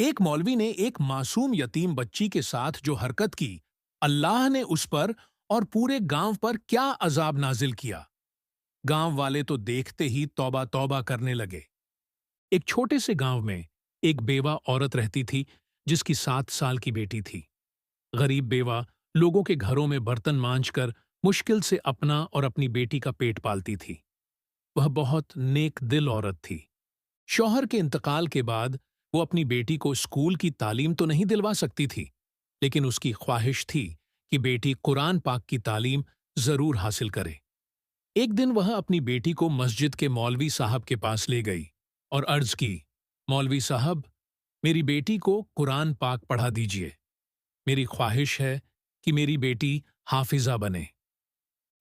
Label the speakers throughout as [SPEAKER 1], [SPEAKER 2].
[SPEAKER 1] एक मौलवी ने एक मासूम यतीम बच्ची के साथ जो हरकत की, अल्लाह ने उस पर और पूरे गांव पर क्या अजाब नाजिल किया। गांव वाले तो देखते ही तौबा तौबा करने लगे। एक छोटे से गांव में एक बेवा औरत रहती थी, जिसकी 7 साल की बेटी थी। गरीब बेवा लोगों के घरों में बर्तन मांजकर मुश्किल से अपना और अपनी बेटी का पेट पालती थी। वह बहुत नेक दिल औरत थी। शौहर के इंतकाल के बाद वो अपनी बेटी को स्कूल की तालीम तो नहीं दिलवा सकती थी, लेकिन उसकी ख्वाहिश थी कि बेटी कुरान पाक की तालीम जरूर हासिल करे। एक दिन वह अपनी बेटी को मस्जिद के मौलवी साहब के पास ले गई और अर्ज की, मौलवी साहब, मेरी बेटी को कुरान पाक पढ़ा दीजिए। मेरी ख्वाहिश है कि मेरी बेटी हाफिजा बने।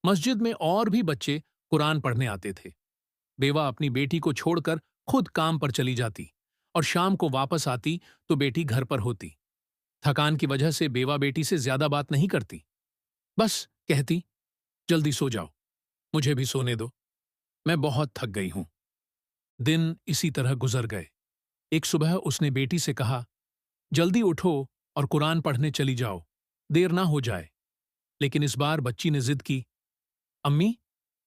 [SPEAKER 1] मस्जिद में और भी बच्चे कुरान पढ़ने आते थे। बेवा अपनी बेटी को छोड़कर खुद काम पर चली जाती और शाम को वापस आती तो बेटी घर पर होती। थकान की वजह से बेवा बेटी से ज्यादा बात नहीं करती, बस कहती, जल्दी सो जाओ, मुझे भी सोने दो, मैं बहुत थक गई हूं। दिन इसी तरह गुजर गए। एक सुबह उसने बेटी से कहा, जल्दी उठो और कुरान पढ़ने चली जाओ, देर ना हो जाए। लेकिन इस बार बच्ची ने जिद की, अम्मी,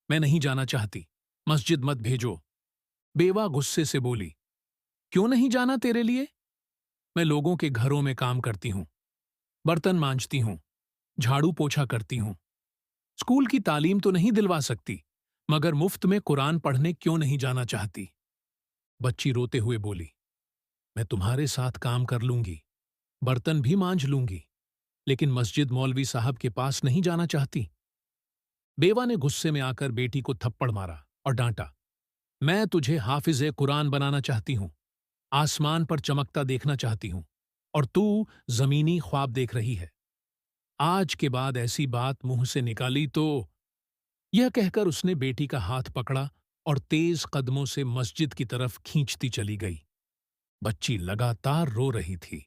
[SPEAKER 1] मैं नहीं जाना चाहती, मस्जिद मत भेजो। बेवा गुस्से से बोली, क्यों नहीं जाना तेरे लिए? मैं लोगों के घरों में काम करती हूं, बर्तन मांजती हूं, झाड़ू पोछा करती हूं। स्कूल की तालीम तो नहीं दिलवा सकती, मगर मुफ्त में कुरान पढ़ने क्यों नहीं जाना चाहती? बच्ची रोते हुए बोली, मैं तुम्हारे साथ काम कर लूंगी, बर्तन भी मांज लूंगी, लेकिन मस्जिद मौलवी साहब के पास नहीं जाना चाहती। बेवा ने गुस्से में आकर बेटी को थप्पड़ मारा और डांटा, मैं तुझे हाफिज कुरान बनाना चाहती हूं, आसमान पर चमकता देखना चाहती हूं, और तू जमीनी ख्वाब देख रही है। आज के बाद ऐसी बात मुंह से निकाली तो। यह कहकर उसने बेटी का हाथ पकड़ा और तेज कदमों से मस्जिद की तरफ खींचती चली गई। बच्ची लगातार रो रही थी।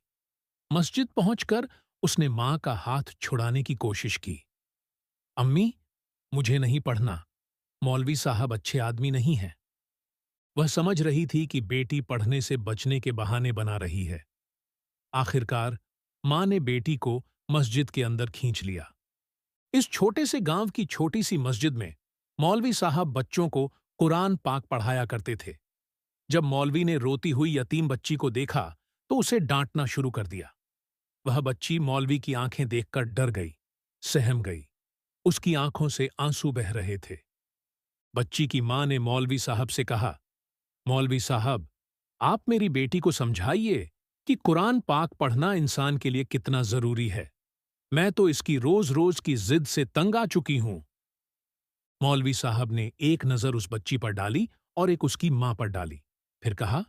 [SPEAKER 1] मस्जिद पहुंचकर उसने मां का हाथ छुड़ाने की कोशिश की। अम्मी, मुझे नहीं पढ़ना, मौलवी साहब अच्छे आदमी नहीं हैं। वह समझ रही थी कि बेटी पढ़ने से बचने के बहाने बना रही है। आखिरकार मां ने बेटी को मस्जिद के अंदर खींच लिया। इस छोटे से गांव की छोटी सी मस्जिद में मौलवी साहब बच्चों को कुरान पाक पढ़ाया करते थे। जब मौलवी ने रोती हुई यतीम बच्ची को देखा तो उसे डांटना शुरू कर दिया। वह बच्ची मौलवी की आंखें देखकर डर गई, सहम गई। उसकी आंखों से आंसू बह रहे थे। बच्ची की मां ने मौलवी साहब से कहा, मौलवी साहब, आप मेरी बेटी को समझाइए कि कुरान पाक पढ़ना इंसान के लिए कितना जरूरी है। मैं तो इसकी रोज रोज की जिद से तंग आ चुकी हूं। मौलवी साहब ने एक नजर उस बच्ची पर डाली और एक उसकी मां पर डाली। फिर कहा,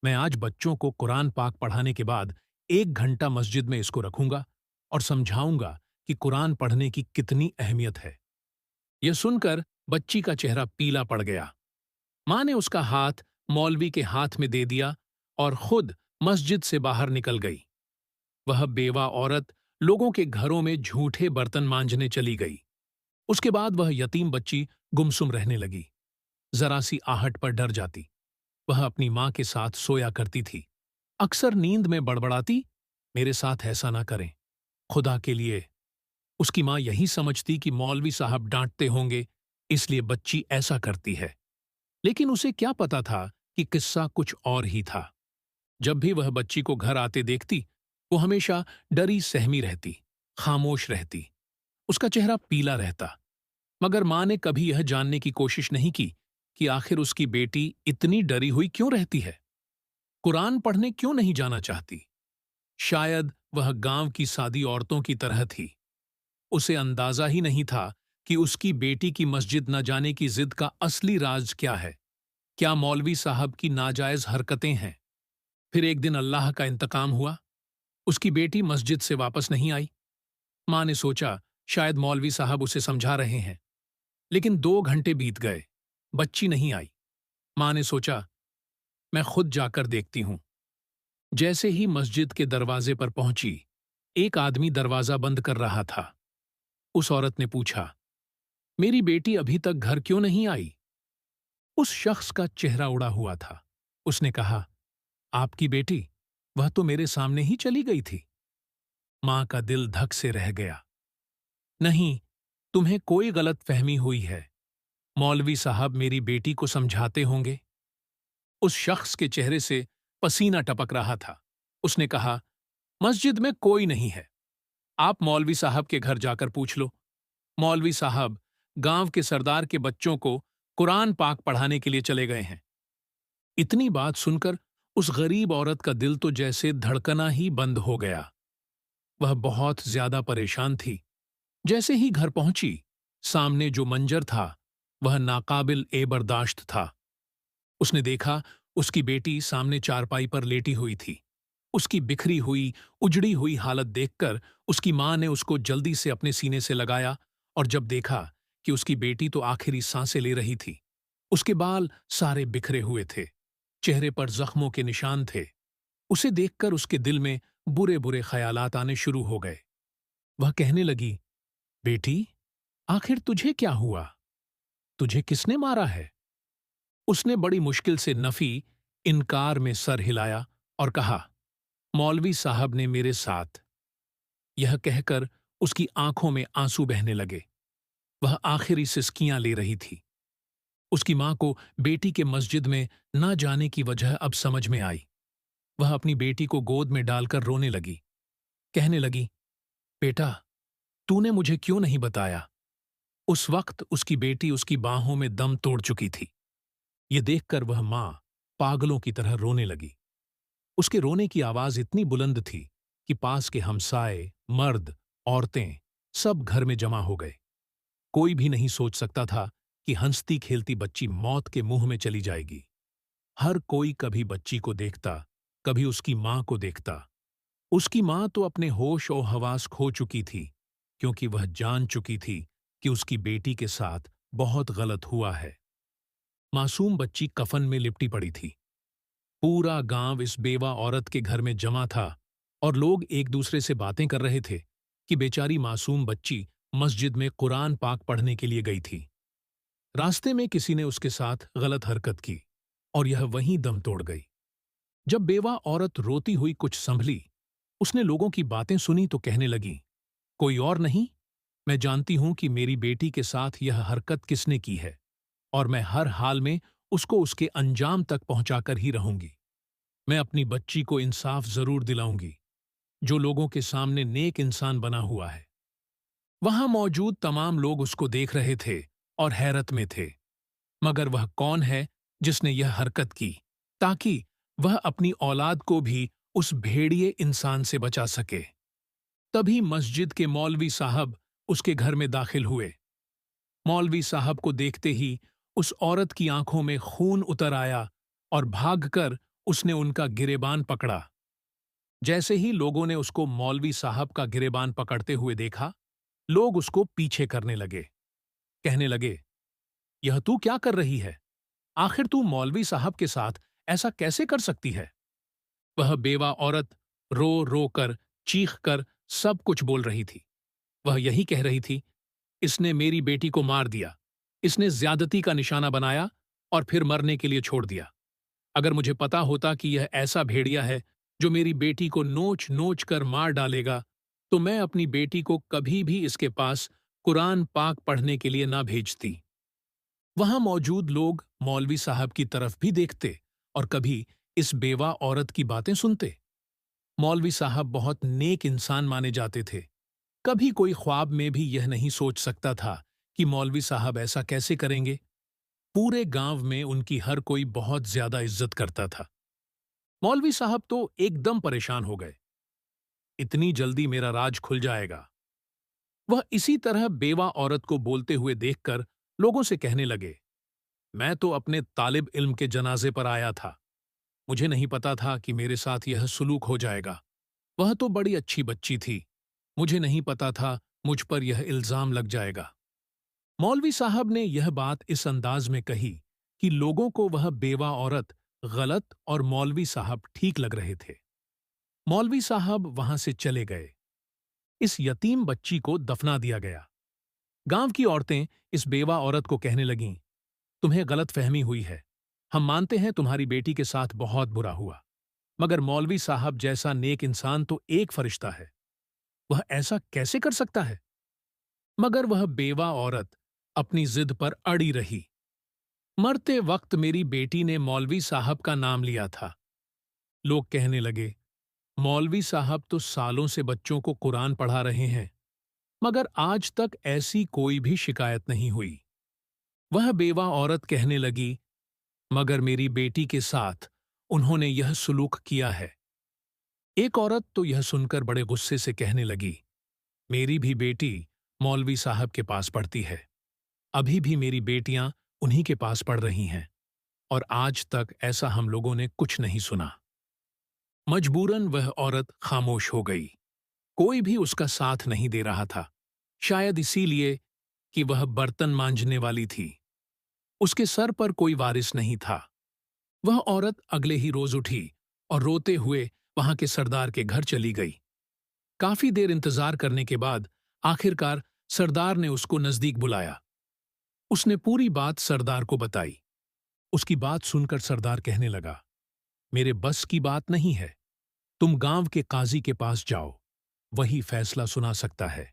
[SPEAKER 1] मैं आज बच्चों को कुरान पाक पढ़ाने के बाद 1 घंटा मस्जिद में इसको रखूंगा और समझाऊंगा कि कुरान पढ़ने की कितनी अहमियत है। यह सुनकर बच्ची का चेहरा पीला पड़ गया। मां ने उसका हाथ मौलवी के हाथ में दे दिया और खुद मस्जिद से बाहर निकल गई। वह बेवा औरत लोगों के घरों में झूठे बर्तन मांजने चली गई। उसके बाद वह यतीम बच्ची गुमसुम रहने लगी। जरा सी आहट पर डर जाती। वह अपनी मां के साथ सोया करती थी। अक्सर नींद में बड़बड़ाती, मेरे साथ ऐसा ना करें, खुदा के लिए। उसकी मां यही समझती कि मौलवी साहब डांटते होंगे, इसलिए बच्ची ऐसा करती है। लेकिन उसे क्या पता था कि किस्सा कुछ और ही था। जब भी वह बच्ची को घर आते देखती, वो हमेशा डरी सहमी रहती, खामोश रहती। उसका चेहरा पीला रहता। मगर मां ने कभी यह जानने की कोशिश नहीं की कि आखिर उसकी बेटी इतनी डरी हुई क्यों रहती है, कुरान पढ़ने क्यों नहीं जाना चाहती। शायद वह गांव की सादी औरतों की तरह थी। उसे अंदाजा ही नहीं था कि उसकी बेटी की मस्जिद न जाने की जिद का असली राज क्या है। क्या मौलवी साहब की नाजायज हरकतें हैं? फिर एक दिन अल्लाह का इंतकाम हुआ। उसकी बेटी मस्जिद से वापस नहीं आई। मां ने सोचा शायद मौलवी साहब उसे समझा रहे हैं। लेकिन 2 घंटे बीत गए, बच्ची नहीं आई। मां ने सोचा, मैं खुद जाकर देखती हूं। जैसे ही मस्जिद के दरवाजे पर पहुंची, एक आदमी दरवाजा बंद कर रहा था। उस औरत ने पूछा, मेरी बेटी अभी तक घर क्यों नहीं आई? उस शख्स का चेहरा उड़ा हुआ था। उसने कहा, आपकी बेटी? वह तो मेरे सामने ही चली गई थी। मां का दिल धक से रह गया। नहीं, तुम्हें कोई गलत फहमी हुई है। मौलवी साहब मेरी बेटी को समझाते होंगे। उस शख्स के चेहरे से पसीना टपक रहा था। उसने कहा, मस्जिद में कोई नहीं है। आप मौलवी साहब के घर जाकर पूछ लो। मौलवी साहब गांव के सरदार के बच्चों को कुरान पाक पढ़ाने के लिए चले गए हैं। इतनी बात सुनकर उस गरीब औरत का दिल तो जैसे धड़कना ही बंद हो गया। वह बहुत ज्यादा परेशान थी। जैसे ही घर पहुंची, सामने जो मंजर था वह नाकाबिल ए बर्दाश्त था। उसने देखा, उसकी बेटी सामने चारपाई पर लेटी हुई थी। उसकी बिखरी हुई, उजड़ी हुई हालत देखकर उसकी मां ने उसको जल्दी से अपने सीने से लगाया, और जब देखा कि उसकी बेटी तो आखिरी सांसें ले रही थी, उसके बाल सारे बिखरे हुए थे, चेहरे पर जख्मों के निशान थे, उसे देखकर उसके दिल में बुरे बुरे ख्यालात आने शुरू हो गए। वह कहने लगी, बेटी, आखिर तुझे क्या हुआ? तुझे किसने मारा है? उसने बड़ी मुश्किल से नफी इनकार में सर हिलाया और कहा, मौलवी साहब ने मेरे साथ। यह कहकर उसकी आंखों में आंसू बहने लगे। वह आखिरी सिसकियां ले रही थी। उसकी मां को बेटी के मस्जिद में न जाने की वजह अब समझ में आई। वह अपनी बेटी को गोद में डालकर रोने लगी। कहने लगी, बेटा, तूने मुझे क्यों नहीं बताया? उस वक्त उसकी बेटी उसकी बाहों में दम तोड़ चुकी थी। ये देखकर वह मां पागलों की तरह रोने लगी। उसके रोने की आवाज इतनी बुलंद थी कि पास के हमसाए, मर्द, औरतें सब घर में जमा हो गए। कोई भी नहीं सोच सकता था कि हंसती खेलती बच्ची मौत के मुंह में चली जाएगी। हर कोई कभी बच्ची को देखता, कभी उसकी मां को देखता। उसकी मां तो अपने होश और हवास खो चुकी थी, क्योंकि वह जान चुकी थी कि उसकी बेटी के साथ बहुत गलत हुआ है। मासूम बच्ची कफन में लिपटी पड़ी थी। पूरा गांव इस बेवा औरत के घर में जमा था और लोग एक दूसरे से बातें कर रहे थे कि बेचारी मासूम बच्ची मस्जिद में कुरान पाक पढ़ने के लिए गई थी। रास्ते में किसी ने उसके साथ गलत हरकत की और यह वहीं दम तोड़ गई। जब बेवा औरत रोती हुई कुछ संभली, उसने लोगों की बातें सुनी तो कहने लगी, कोई और नहीं, मैं जानती हूं कि मेरी बेटी के साथ यह हरकत किसने की है, और मैं हर हाल में उसको उसके अंजाम तक पहुंचाकर ही रहूंगी। मैं अपनी बच्ची को इंसाफ जरूर दिलाऊंगी, जो लोगों के सामने नेक इंसान बना हुआ है। वहां मौजूद तमाम लोग उसको देख रहे थे और हैरत में थे। मगर वह कौन है जिसने यह हरकत की, ताकि वह अपनी औलाद को भी उस भेड़िए इंसान से बचा सके? तभी मस्जिद के मौलवी साहब उसके घर में दाखिल हुए। मौलवी साहब को देखते ही उस औरत की आंखों में खून उतर आया और भागकर उसने उनका गिरेबान पकड़ा। जैसे ही लोगों ने उसको मौलवी साहब का गिरेबान पकड़ते हुए देखा, लोग उसको पीछे करने लगे। कहने लगे, यह तू क्या कर रही है? आखिर तू मौलवी साहब के साथ ऐसा कैसे कर सकती है? वह बेवा औरत रो रो कर, चीख कर सब कुछ बोल रही थी। वह यही कह रही थी, इसने मेरी बेटी को मार दिया, इसने ज्यादती का निशाना बनाया और फिर मरने के लिए छोड़ दिया। अगर मुझे पता होता कि यह ऐसा भेड़िया है जो मेरी बेटी को नोच नोच कर मार डालेगा, तो मैं अपनी बेटी को कभी भी इसके पास कुरान पाक पढ़ने के लिए ना भेजती। वहां मौजूद लोग मौलवी साहब की तरफ भी देखते और कभी इस बेवा औरत की बातें सुनते। मौलवी साहब बहुत नेक इंसान माने जाते थे। कभी कोई ख्वाब में भी यह नहीं सोच सकता था कि मौलवी साहब ऐसा कैसे करेंगे। पूरे गांव में उनकी हर कोई बहुत ज्यादा इज्जत करता था। मौलवी साहब तो एकदम परेशान हो गए। इतनी जल्दी मेरा राज खुल जाएगा? वह इसी तरह बेवा औरत को बोलते हुए देखकर लोगों से कहने लगे, मैं तो अपने तालिब इल्म के जनाजे पर आया था। मुझे नहीं पता था कि मेरे साथ यह सुलूक हो जाएगा। वह तो बड़ी अच्छी बच्ची थी। मुझे नहीं पता था मुझ पर यह इल्जाम लग जाएगा। मौलवी साहब ने यह बात इस अंदाज में कही कि लोगों को वह बेवा औरत गलत और मौलवी साहब ठीक लग रहे थे। मौलवी साहब वहां से चले गए। इस यतीम बच्ची को दफना दिया गया। गांव की औरतें इस बेवा औरत को कहने लगीं, तुम्हें गलत फहमी हुई है। हम मानते हैं तुम्हारी बेटी के साथ बहुत बुरा हुआ। मगर मौलवी साहब जैसा नेक इंसान तो एक फरिश्ता है, वह ऐसा कैसे कर सकता है? मगर वह बेवा औरत अपनी जिद पर अड़ी रही। मरते वक्त मेरी बेटी ने मौलवी साहब का नाम लिया था। लोग कहने लगे, मौलवी साहब तो सालों से बच्चों को कुरान पढ़ा रहे हैं, मगर आज तक ऐसी कोई भी शिकायत नहीं हुई। वह बेवा औरत कहने लगी, मगर मेरी बेटी के साथ उन्होंने यह सुलूक किया है। एक औरत तो यह सुनकर बड़े गुस्से से कहने लगी, मेरी भी बेटी मौलवी साहब के पास पढ़ती है। अभी भी मेरी बेटियां उन्हीं के पास पढ़ रही हैं, और आज तक ऐसा हम लोगों ने कुछ नहीं सुना। मजबूरन वह औरत खामोश हो गई। कोई भी उसका साथ नहीं दे रहा था, शायद इसीलिए कि वह बर्तन मांजने वाली थी। उसके सर पर कोई वारिस नहीं था। वह औरत अगले ही रोज उठी और रोते हुए वहां के सरदार के घर चली गई। काफी देर इंतजार करने के बाद आखिरकार सरदार ने उसको नजदीक बुलाया। उसने पूरी बात सरदार को बताई। उसकी बात सुनकर सरदार कहने लगा, मेरे बस की बात नहीं है, तुम गांव के काजी के पास जाओ, वही फैसला सुना सकता है।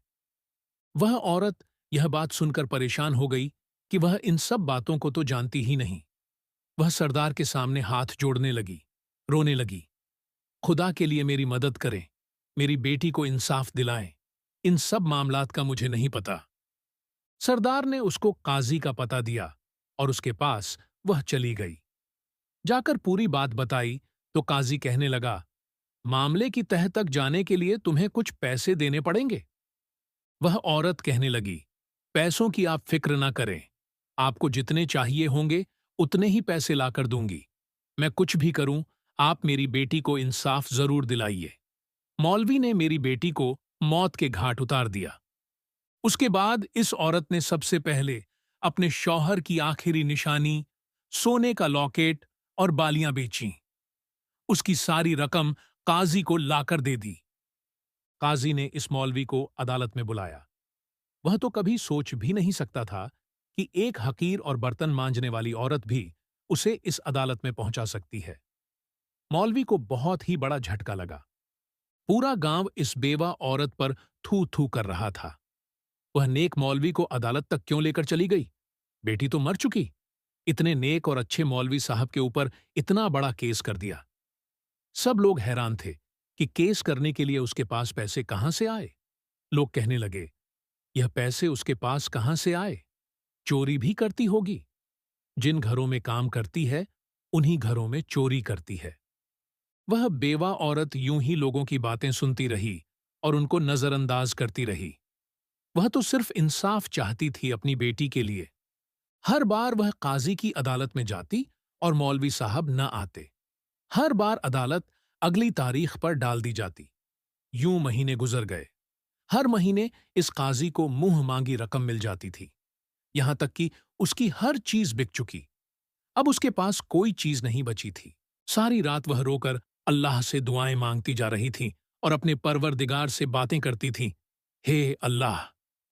[SPEAKER 1] वह औरत यह बात सुनकर परेशान हो गई कि वह इन सब बातों को तो जानती ही नहीं। वह सरदार के सामने हाथ जोड़ने लगी, रोने लगी, खुदा के लिए मेरी मदद करें, मेरी बेटी को इंसाफ दिलाएं, इन सब मामलात का मुझे नहीं पता। सरदार ने उसको काजी का पता दिया और उसके पास वह चली गई। जाकर पूरी बात बताई तो काजी कहने लगा, मामले की तह तक जाने के लिए तुम्हें कुछ पैसे देने पड़ेंगे। वह औरत कहने लगी, पैसों की आप फिक्र ना करें, आपको जितने चाहिए होंगे उतने ही पैसे लाकर दूंगी। मैं कुछ भी करूं, आप मेरी बेटी को इंसाफ जरूर दिलाइए। मौलवी ने मेरी बेटी को मौत के घाट उतार दिया। उसके बाद इस औरत ने सबसे पहले अपने शौहर की आखिरी निशानी, सोने का लॉकेट और बालियां बेचीं। उसकी सारी रकम काजी को लाकर दे दी। काजी ने इस मौलवी को अदालत में बुलाया। वह तो कभी सोच भी नहीं सकता था कि एक हकीर और बर्तन मांजने वाली औरत भी उसे इस अदालत में पहुंचा सकती है। मौलवी को बहुत ही बड़ा झटका लगा। पूरा गांव इस बेवा औरत पर थू थू कर रहा था। वह नेक मौलवी को अदालत तक क्यों लेकर चली गई? बेटी तो मर चुकी, इतने नेक और अच्छे मौलवी साहब के ऊपर इतना बड़ा केस कर दिया। सब लोग हैरान थे कि केस करने के लिए उसके पास पैसे कहां से आए। लोग कहने लगे, यह पैसे उसके पास कहां से आए? चोरी भी करती होगी। जिन घरों में काम करती है, उन्हीं घरों में चोरी करती है। वह बेवा औरत यूं ही लोगों की बातें सुनती रही और उनको नजरअंदाज करती रही। वह तो सिर्फ इंसाफ चाहती थी अपनी बेटी के लिए। हर बार वह काजी की अदालत में जाती और मौलवी साहब न आते। हर बार अदालत अगली तारीख पर डाल दी जाती। यूं महीने गुजर गए। हर महीने इस काजी को मुंह मांगी रकम मिल जाती थी, यहां तक कि उसकी हर चीज बिक चुकी। अब उसके पास कोई चीज नहीं बची थी। सारी रात वह रोकर अल्लाह से दुआएं मांगती जा रही थी और अपने परवरदिगार से बातें करती थी, हे अल्लाह,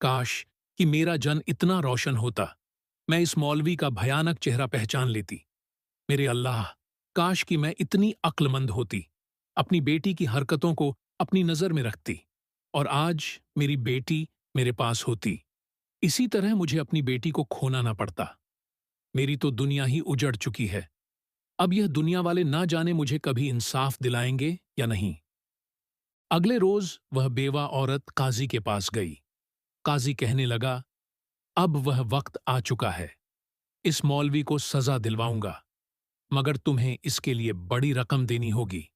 [SPEAKER 1] काश कि मेरा जन इतना रोशन होता, मैं इस मौलवी का भयानक चेहरा पहचान लेती। मेरे अल्लाह, काश कि मैं इतनी अक्लमंद होती, अपनी बेटी की हरकतों को अपनी नजर में रखती, और आज मेरी बेटी मेरे पास होती। इसी तरह मुझे अपनी बेटी को खोना ना पड़ता। मेरी तो दुनिया ही उजड़ चुकी है। अब यह दुनिया वाले ना जाने मुझे कभी इंसाफ दिलाएंगे या नहीं। अगले रोज वह बेवा औरत काजी के पास गई। काजी कहने लगा, अब वह वक्त आ चुका है, इस मौलवी को सजा दिलवाऊंगा, मगर तुम्हें इसके लिए बड़ी रकम देनी होगी।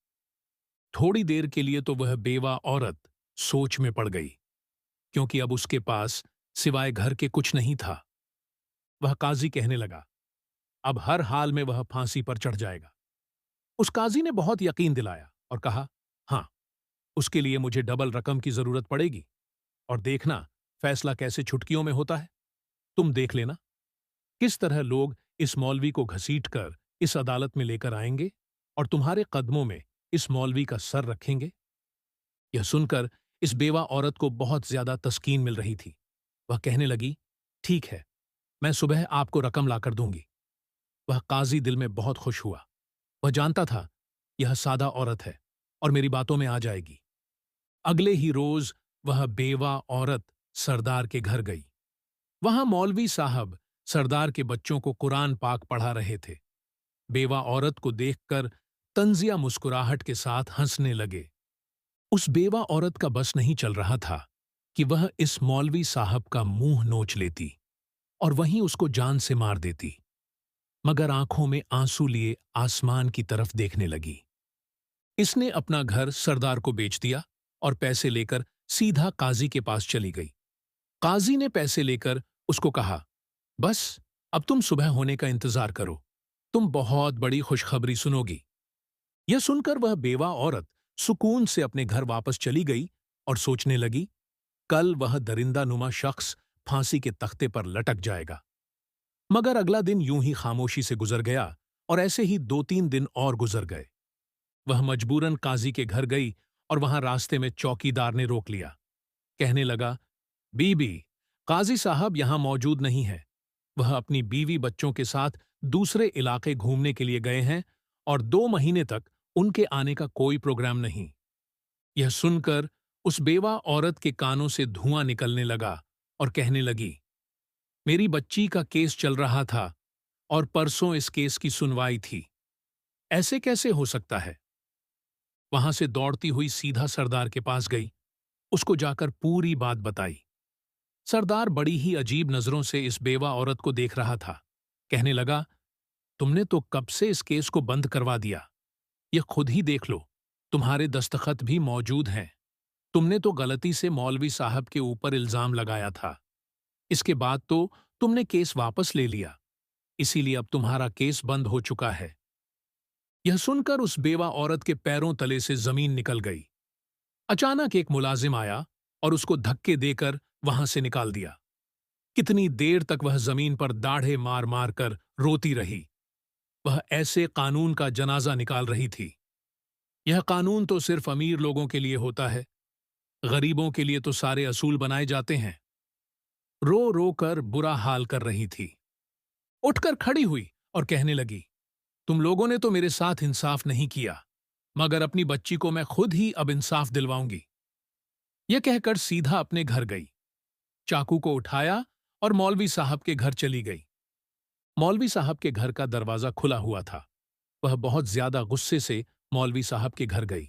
[SPEAKER 1] थोड़ी देर के लिए तो वह बेवा औरत सोच में पड़ गई, क्योंकि अब उसके पास सिवाय घर के कुछ नहीं था। वह काजी कहने लगा, अब हर हाल में वह फांसी पर चढ़ जाएगा। उस काजी ने बहुत यकीन दिलाया और कहा, हां, उसके लिए मुझे डबल रकम की जरूरत पड़ेगी, और देखना फैसला कैसे छुटकियों में होता है। तुम देख लेना किस तरह लोग इस मौलवी को घसीट कर इस अदालत में लेकर आएंगे और तुम्हारे कदमों में इस मौलवी का सर रखेंगे। यह सुनकर इस बेवा औरत को बहुत ज्यादा तस्कीन मिल रही थी। वह कहने लगी, ठीक है, मैं सुबह आपको रकम लाकर दूंगी। वह काजी दिल में बहुत खुश हुआ। वह जानता था यह सादा औरत है और मेरी बातों में आ जाएगी। अगले ही रोज वह बेवा औरत सरदार के घर गई। वहां मौलवी साहब सरदार के बच्चों को कुरान पाक पढ़ा रहे थे। बेवा औरत को देखकर तंजिया मुस्कुराहट के साथ हंसने लगे। उस बेवा औरत का बस नहीं चल रहा था कि वह इस मौलवी साहब का मुंह नोच लेती और वहीं उसको जान से मार देती, मगर आंखों में आंसू लिए आसमान की तरफ देखने लगी। इसने अपना घर सरदार को बेच दिया और पैसे लेकर सीधा काजी के पास चली गई। काजी ने पैसे लेकर उसको कहा, बस अब तुम सुबह होने का इंतजार करो, तुम बहुत बड़ी खुशखबरी सुनोगी। यह सुनकर वह बेवा औरत सुकून से अपने घर वापस चली गई और सोचने लगी, कल वह दरिंदा नुमा शख्स फांसी के तख्ते पर लटक जाएगा। मगर अगला दिन यूं ही खामोशी से गुजर गया और ऐसे ही 2-3 दिन और गुजर गए। वह मजबूरन काजी के घर गई और वहां रास्ते में चौकीदार ने रोक लिया। कहने लगा, बीबी, काजी साहब यहां मौजूद नहीं है। वह अपनी बीवी बच्चों के साथ दूसरे इलाके घूमने के लिए गए हैं और 2 महीने तक उनके आने का कोई प्रोग्राम नहीं। यह सुनकर उस बेवा औरत के कानों से धुआं निकलने लगा और कहने लगी, मेरी बच्ची का केस चल रहा था और परसों इस केस की सुनवाई थी। ऐसे कैसे हो सकता है? वहां से दौड़ती हुई सीधा सरदार के पास गई, उसको जाकर पूरी बात बताई। सरदार बड़ी ही अजीब नजरों से इस बेवा औरत को देख रहा था। कहने लगा, तुमने तो कब से इस केस को बंद करवा दिया। यह खुद ही देख लो, तुम्हारे दस्तखत भी मौजूद हैं। तुमने तो गलती से मौलवी साहब के ऊपर इल्जाम लगाया था। इसके बाद तो तुमने केस वापस ले लिया, इसीलिए अब तुम्हारा केस बंद हो चुका है। यह सुनकर उस बेवा औरत के पैरों तले से जमीन निकल गई। अचानक एक मुलाजिम आया और उसको धक्के देकर वहां से निकाल दिया। कितनी देर तक वह जमीन पर दाढ़े मार मार कर रोती रही। वह ऐसे कानून का जनाजा निकाल रही थी। यह कानून तो सिर्फ अमीर लोगों के लिए होता है, गरीबों के लिए तो सारे असूल बनाए जाते हैं। रो रो कर बुरा हाल कर रही थी। उठकर खड़ी हुई और कहने लगी, तुम लोगों ने तो मेरे साथ इंसाफ नहीं किया, मगर अपनी बच्ची को मैं खुद ही अब इंसाफ दिलवाऊंगी। यह कहकर सीधा अपने घर गई, चाकू को उठाया और मौलवी साहब के घर चली गई। मौलवी साहब के घर का दरवाजा खुला हुआ था। वह बहुत ज्यादा गुस्से से मौलवी साहब के घर गई।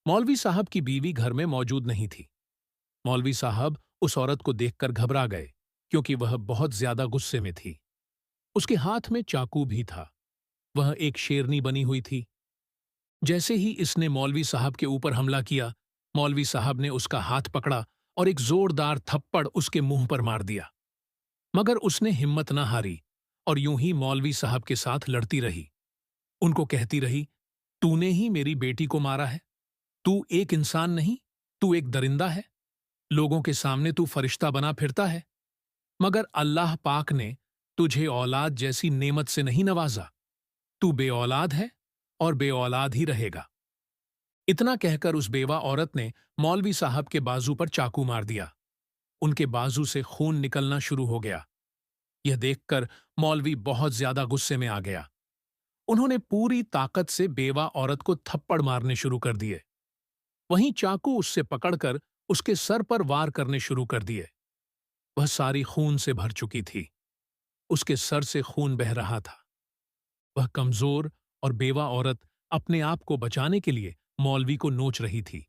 [SPEAKER 1] मौलवी साहब की बीवी घर में मौजूद नहीं थी। मौलवी साहब उस औरत को देखकर घबरा गए, क्योंकि वह बहुत ज्यादा गुस्से में थी। उसके हाथ में चाकू भी था। वह एक शेरनी बनी हुई थी। जैसे ही इसने मौलवी साहब के ऊपर हमला किया, मौलवी साहब ने उसका हाथ पकड़ा और एक जोरदार थप्पड़ उसके मुंह पर मार दिया। मगर उसने हिम्मत न हारी और यूं ही मौलवी साहब के साथ लड़ती रही। उनको कहती रही, तूने ही मेरी बेटी को मारा है। तू एक इंसान नहीं, तू एक दरिंदा है। लोगों के सामने तू फरिश्ता बना फिरता है, मगर अल्लाह पाक ने तुझे औलाद जैसी नेमत से नहीं नवाजा। तू बेऔलाद है और बेऔलाद ही रहेगा। इतना कहकर उस बेवा औरत ने मौलवी साहब के बाजू पर चाकू मार दिया। उनके बाजू से खून निकलना शुरू हो गया। यह देखकर मौलवी बहुत ज्यादा गुस्से में आ गया। उन्होंने पूरी ताकत से बेवा औरत को थप्पड़ मारने शुरू कर दिए। वहीं चाकू उससे पकड़कर उसके सर पर वार करने शुरू कर दिए। वह सारी खून से भर चुकी थी। उसके सर से खून बह रहा था। वह कमजोर और बेवा औरत अपने आप को बचाने के लिए मौलवी को नोच रही थी,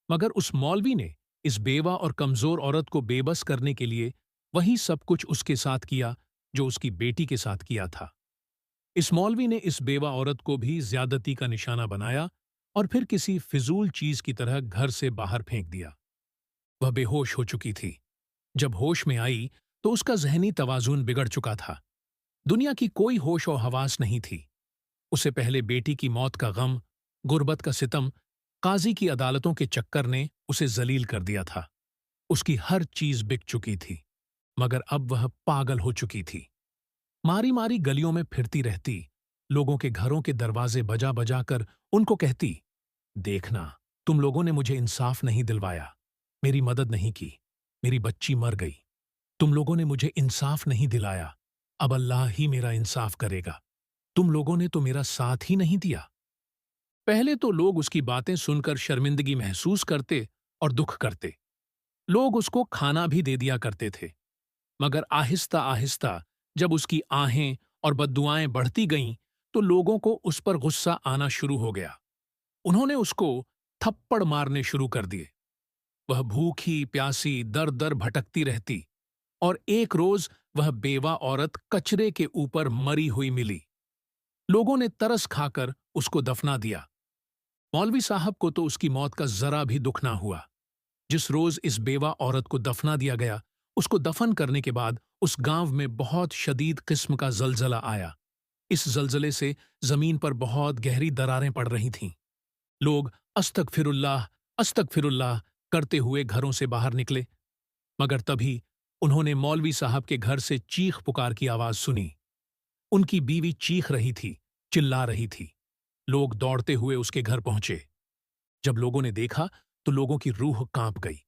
[SPEAKER 1] मगर उस मौलवी ने इस बेवा और कमजोर औरत को बेबस करने के लिए वही सब कुछ उसके साथ किया जो उसकी बेटी के साथ किया था। इस मौलवी ने इस बेवा औरत को भी ज्यादती का निशाना बनाया और फिर किसी फिजूल चीज की तरह घर से बाहर फेंक दिया। वह बेहोश हो चुकी थी। जब होश में आई तो उसका जहनी तवाजुन बिगड़ चुका था। दुनिया की कोई होश और हवास नहीं थी। उसे पहले बेटी की मौत का गम, गुर्बत का सितम, काजी की अदालतों के चक्कर ने उसे जलील कर दिया था। उसकी हर चीज बिक चुकी थी, मगर अब वह पागल हो चुकी थी। मारी मारी गलियों में फिरती रहती, लोगों के घरों के दरवाजे बजा बजा कर उनको कहती, देखना, तुम लोगों ने मुझे इंसाफ नहीं दिलवाया, मेरी मदद नहीं की, मेरी बच्ची मर गई। तुम लोगों ने मुझे इंसाफ नहीं दिलाया, अब अल्लाह ही मेरा इंसाफ करेगा। तुम लोगों ने तो मेरा साथ ही नहीं दिया। पहले तो लोग उसकी बातें सुनकर शर्मिंदगी महसूस करते और दुख करते। लोग उसको खाना भी दे दिया करते थे। मगर आहिस्ता आहिस्ता जब उसकी आहें और बद्दुआएं बढ़ती गईं, तो लोगों को उस पर गुस्सा आना शुरू हो गया। उन्होंने उसको थप्पड़ मारने शुरू कर दिए। वह भूखी प्यासी दर दर भटकती रहती और एक रोज वह बेवा औरत कचरे के ऊपर मरी हुई मिली। लोगों ने तरस खाकर उसको दफना दिया। मौलवी साहब को तो उसकी मौत का जरा भी दुख ना हुआ। जिस रोज इस बेवा औरत को दफना दिया गया, उसको दफन करने के बाद उस गांव में बहुत शदीद किस्म का जलजला आया। इस जलजले से जमीन पर बहुत गहरी दरारें पड़ रही थीं। लोग अस्तगफिरुल्लाह अस्तगफिरुल्लाह करते हुए घरों से बाहर निकले। मगर तभी उन्होंने मौलवी साहब के घर से चीख पुकार की आवाज सुनी। उनकी बीवी चीख रही थी, चिल्ला रही थी। लोग दौड़ते हुए उसके घर पहुंचे। जब लोगों ने देखा तो लोगों की रूह कांप गई।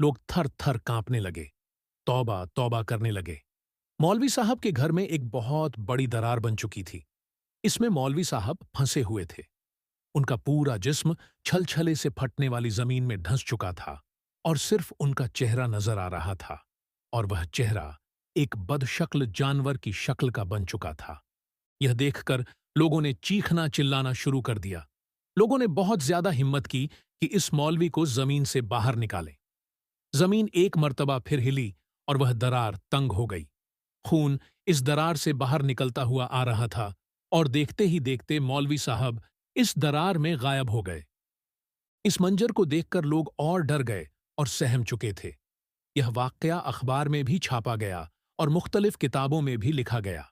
[SPEAKER 1] लोग थर थर कांपने लगे, तौबा तौबा करने लगे। मौलवी साहब के घर में एक बहुत बड़ी दरार बन चुकी थी। इसमें मौलवी साहब फंसे हुए थे। उनका पूरा जिस्म छलछले से फटने वाली जमीन में धंस चुका था और सिर्फ उनका चेहरा नजर आ रहा था, और वह चेहरा एक बदशक्ल जानवर की शक्ल का बन चुका था। यह देखकर लोगों ने चीखना चिल्लाना शुरू कर दिया। लोगों ने बहुत ज्यादा हिम्मत की कि इस मौलवी को जमीन से बाहर निकालें। जमीन एक मर्तबा फिर हिली और वह दरार तंग हो गई। खून इस दरार से बाहर निकलता हुआ आ रहा था और देखते ही देखते मौलवी साहब इस दरार में गायब हो गए। इस मंजर को देखकर लोग और डर गए और सहम चुके थे। यह वाकया अखबार में भी छापा गया और मुख्तलिफ किताबों में भी लिखा गया।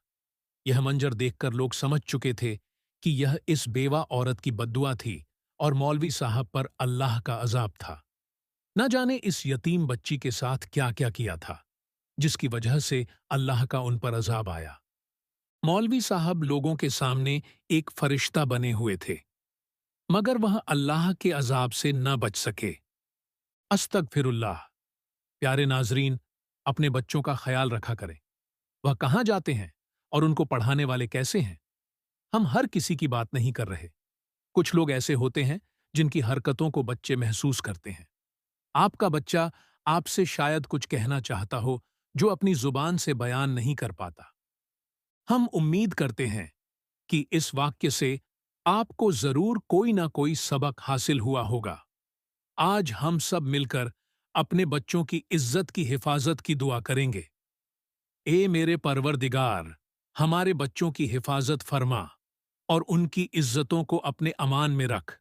[SPEAKER 1] यह मंजर देखकर लोग समझ चुके थे कि यह इस बेवा औरत की बद्दुआ थी और मौलवी साहब पर अल्लाह का अजाब था। न जाने इस यतीम बच्ची के साथ क्या क्या किया था, जिसकी वजह से अल्लाह का उन पर अजाब आया। मौलवी साहब लोगों के सामने एक फरिश्ता बने हुए थे, मगर वह अल्लाह के अजाब से न बच सके। अस्तगफिरुल्लाह। प्यारे नाजरीन, अपने बच्चों का ख्याल रखा करें। वह कहाँ जाते हैं और उनको पढ़ाने वाले कैसे हैं? हम हर किसी की बात नहीं कर रहे। कुछ लोग ऐसे होते हैं जिनकी हरकतों को बच्चे महसूस करते हैं। आपका बच्चा आपसे शायद कुछ कहना चाहता हो जो अपनी जुबान से बयान नहीं कर पाता। हम उम्मीद करते हैं कि इस वाक्य से आपको जरूर कोई ना कोई सबक हासिल हुआ होगा। आज हम सब मिलकर अपने बच्चों की इज्जत की हिफाजत की दुआ करेंगे। ए मेरे परवरदिगार, हमारे बच्चों की हिफाजत फरमा और उनकी इज्जतों को अपने अमान में रख।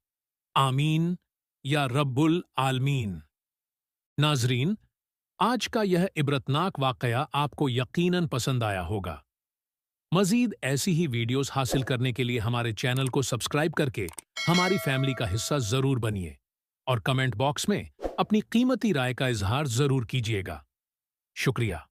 [SPEAKER 1] आमीन या रब्बुल आलमीन। नाजरीन, आज का यह इबरतनाक वाकया आपको यकीनन पसंद आया होगा। मजीद ऐसी ही वीडियोस हासिल करने के लिए हमारे चैनल को सब्सक्राइब करके हमारी फैमिली का हिस्सा जरूर बनिए और कमेंट बॉक्स में अपनी कीमती राय का इजहार जरूर कीजिएगा। शुक्रिया।